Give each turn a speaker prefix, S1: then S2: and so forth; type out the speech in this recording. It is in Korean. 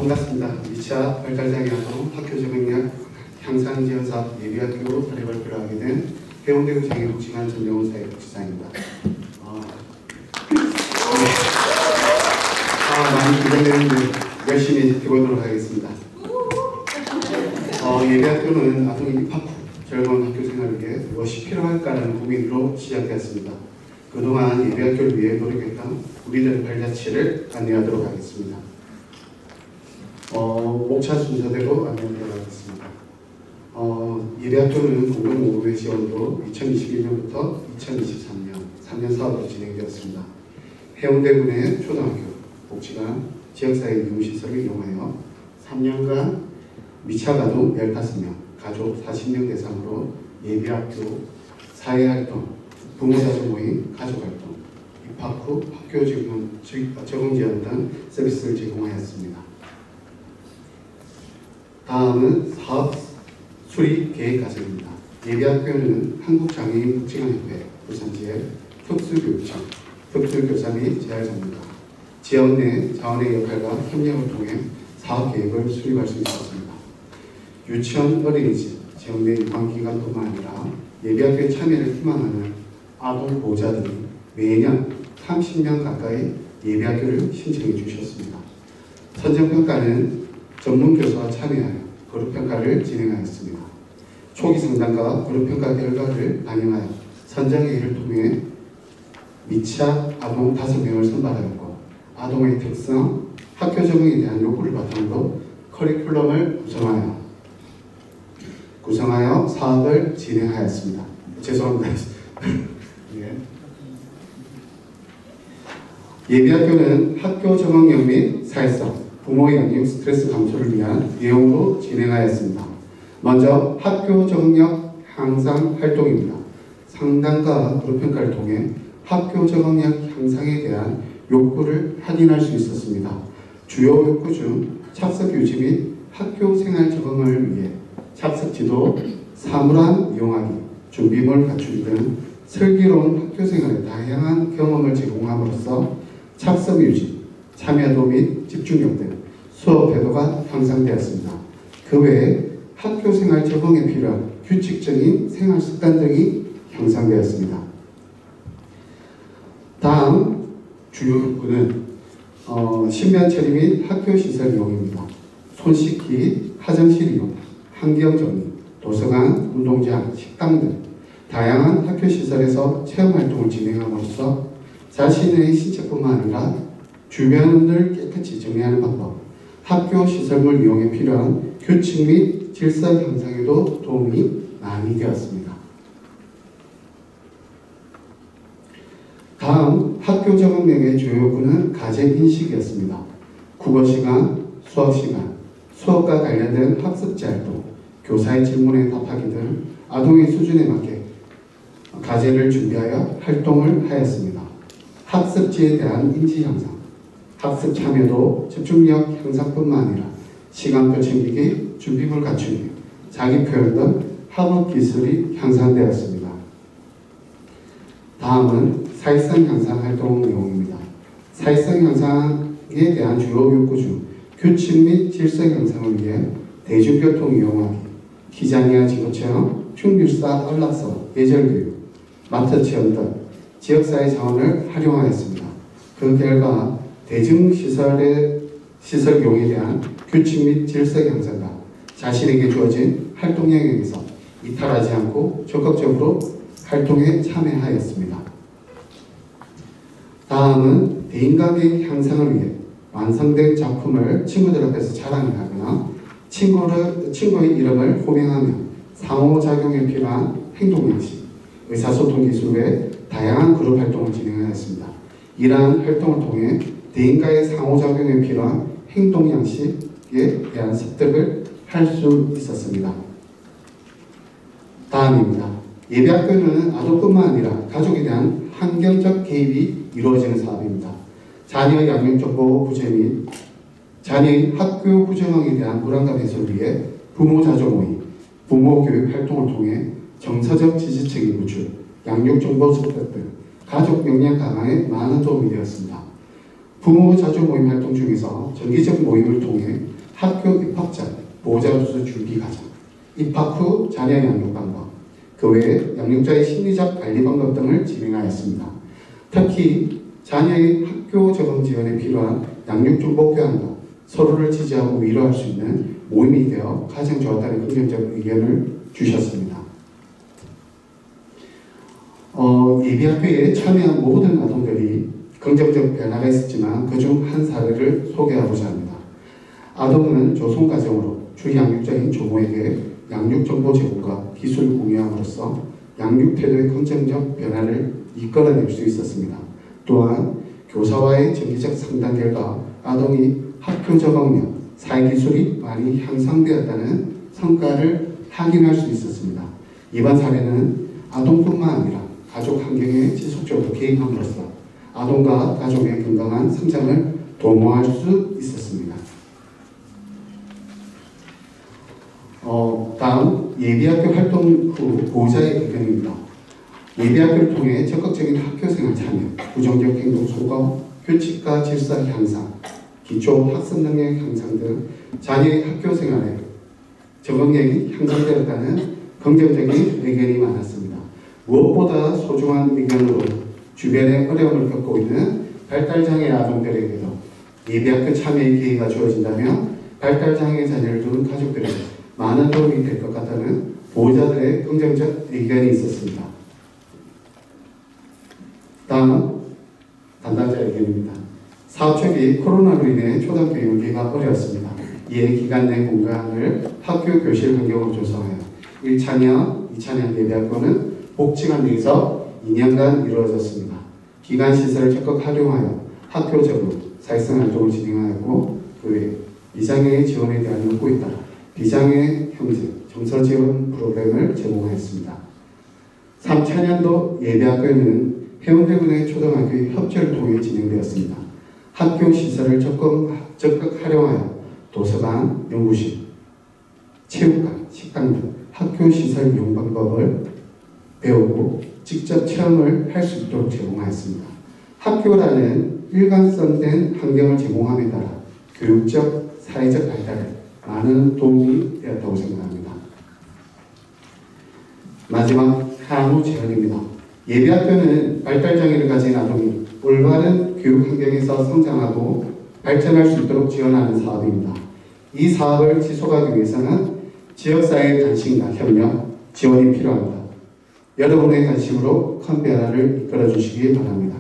S1: 반갑습니다. 2차 발달장애아동 학교 적응력 향상 지원 사업 예비학교 사례 발표를 하게 된 해운대구 장애복지관 전정훈 사회복지사입니다. 많이 긴장되는데 열심히 해보도록 하겠습니다. 예비학교는 아동 입학 후 즐거운 학교 생활을 위해 무엇이 필요할까라는 고민으로 시작되었습니다. 그동안 예비학교를 위해 노력했던 우리들 발자취를 안내하도록 하겠습니다. 목차 순서대로 안내하도록 하겠습니다. 예비학교는 공동오후회 지원으로 2021년부터 2023년 3년 사업으로 진행되었습니다. 해운대군의 초등학교, 복지관, 지역사회 이용시설을 이용하여 3년간 미차가족 15명, 가족 40명 대상으로 예비학교, 사회활동, 부모자녀 모임, 가족활동, 입학 후 학교 적응 지원 등 서비스를 제공하였습니다. 다음은 사업 수립 계획 과정입니다. 예비학교는 한국장애인복지관협회 부산지역 특수교육청, 특수교사 및 재활전문가, 지역 내 자원의 역할과 협력을 통해 사업 계획을 수립할 수 있었습니다. 유치원, 어린이집, 지역 내 유관기관뿐만 아니라 예비학교에 참여를 희망하는 아동 보호자들이 매년 30명 가까이 예비학교를 신청해 주셨습니다. 선정평가는 전문교사와 참여하여 그룹평가를 진행하였습니다. 초기 상담과 그룹평가 결과를 반영하여 선정회의를 통해 미차 아동 5명을 선발하였고, 아동의 특성, 학교 적응에 대한 요구를 바탕으로 커리큘럼을 구성하여 사업을 진행하였습니다. 죄송합니다. 예비학교는 학교 적응력 및 사회성, 부모 양육 스트레스 감소를 위한 내용으로 진행하였습니다. 먼저 학교 적응력 향상 활동입니다. 상담과 그룹평가를 통해 학교 적응력 향상에 대한 욕구를 확인할 수 있었습니다. 주요 욕구 중 착석 유지 및 학교 생활 적응을 위해 착석 지도, 사물함 이용하기, 준비물 갖추기 등 슬기로운 학교 생활의 다양한 경험을 제공함으로써 착석 유지, 참여도 및 집중력 등 수업 태도가 향상되었습니다. 그 외에 학교 생활 적응에 필요한 규칙적인 생활 습관 등이 향상되었습니다. 다음 주요 욕구는 신변 처리 및 학교 시설 이용입니다. 손 씻기, 화장실 이용, 환경 정리, 도서관, 운동장, 식당 등 다양한 학교 시설에서 체험 활동을 진행함으로써 자신의 신체뿐만 아니라 주변을 깨끗이 정리하는 방법, 학교 시설물 이용에 필요한 규칙 및 질서 형성에도 도움이 많이 되었습니다. 다음 학교 적응력의 주요 요구는 가정 인식이었습니다. 국어 시간, 수업 시간, 수업과 관련된 학습지 활동, 교사의 질문에 답하기 등 아동의 수준에 맞게 과제를 준비하여 활동을 하였습니다. 학습지에 대한 인지 향상, 학습 참여도 집중력 향상뿐만 아니라 시간표 챙기기, 준비물 갖추기, 자기 표현 등 학업 기술이 향상되었습니다. 다음은 사회성 향상 활동 내용입니다. 사회성 향상에 대한 주요 욕구 중 규칙 및 질서 향상을 위해 대중교통 이용하기, 기장이와 지구체험, 충길사 안락서, 예절교육, 마트 체험 등 지역사회 자원을 활용하였습니다. 그 결과 대중시설 이용에 대한 규칙 및 질서 향상과 자신에게 주어진 활동 영역에서 이탈하지 않고 적극적으로 활동에 참여하였습니다. 다음은 대인관계 향상을 위해 완성된 작품을 친구들 앞에서 자랑을 하거나 친구의 이름을 호명하며 상호작용에 필요한 행동양식, 의사소통 기술 외 다양한 그룹 활동을 진행하였습니다. 이러한 활동을 통해 대인과의 상호작용에 필요한 행동양식에 대한 습득을 할 수 있었습니다. 다음입니다. 예비학교는 아동뿐만 아니라 가족에 대한 환경적 개입이 이루어지는 사업입니다. 자녀 양육정보 부재 및 자녀의 학교 부정황에 대한 불안감 해소를 위해 부모자조 모임, 부모교육 활동을 통해 정서적 지지체계 구축, 양육정보 습득 등 가족 역량 강화에 많은 도움이 되었습니다. 부모 자주 모임 활동 중에서 정기적 모임을 통해 학교 입학 전 보호자로서 준비 과정, 입학 후 자녀 양육 방법, 그 외에 양육자의 심리적 관리 방법 등을 진행하였습니다. 특히 자녀의 학교 적응 지원에 필요한 양육 정보 교환과 서로를 지지하고 위로할 수 있는 모임이 되어 가장 좋았다는 긍정적 의견을 주셨습니다. 예비학교에 참여한 모든 아동들이 긍정적 변화가 있었지만 그중 한 사례를 소개하고자 합니다. 아동은 조손가정으로 주양육자인 조모에게 양육정보 제공과 기술 공유함으로써 양육 태도의 긍정적 변화를 이끌어낼 수 있었습니다. 또한 교사와의 정기적 상담 결과 아동이 학교 적응력, 사회기술이 많이 향상되었다는 성과를 확인할 수 있었습니다. 이번 사례는 아동뿐만 아니라 가족 환경에 지속적으로 개입함으로써 아동과 가족의 건강한 성장을 도모할 수 있었습니다. 다음 예비학교 활동 후 보호자의 의견입니다. 예비학교를 통해 적극적인 학교생활 참여, 부정적 행동 소거, 규칙과 질서 향상, 기초 학습 능력 향상 등 자녀의 학교생활에 적응력이 향상되었다는 긍정적인 의견이 많았습니다. 무엇보다 소중한 의견으로 주변에 어려움을 겪고 있는 발달장애 아동들에게도 예비학교 참여의 기회가 주어진다면 발달장애 자녀를 둔 가족들에게 많은 도움이 될 것 같다는 보호자들의 긍정적 의견이 있었습니다. 다음은 담당자 의견입니다. 사업 초기 코로나로 인해 초등학교 연계가 어려웠습니다. 이에 기간 내 공간을 학교 교실 환경으로 조성하여 1차년, 2차년 예비학교는 복지관 내에서 2년간 이루어졌습니다. 기간 시설을 적극 활용하여 학교 적응, 사회성 활동을 진행하였고 그 외 비장애의 지원에 대한 요구에 따라 비장애 형제, 정서 지원 프로그램을 제공하였습니다. 3차년도 예비학교는 해운대군의 초등학교의 협조를 통해 진행되었습니다. 학교 시설을 적극 활용하여 도서관, 연구실, 체육관, 식당 등 학교 시설 이용 방법을 배우고 직접 체험을 할 수 있도록 제공하였습니다. 학교라는 일관성된 환경을 제공함에 따라 교육적, 사회적 발달에 많은 도움이 되었다고 생각합니다. 마지막 향후 제안입니다. 예비학교는 발달장애를 가진 아동이 올바른 교육 환경에서 성장하고 발전할 수 있도록 지원하는 사업입니다. 이 사업을 지속하기 위해서는 지역사회의 관심과 협력, 지원이 필요합니다. 여러분의 관심으로 큰 변화를 이끌어 주시기 바랍니다.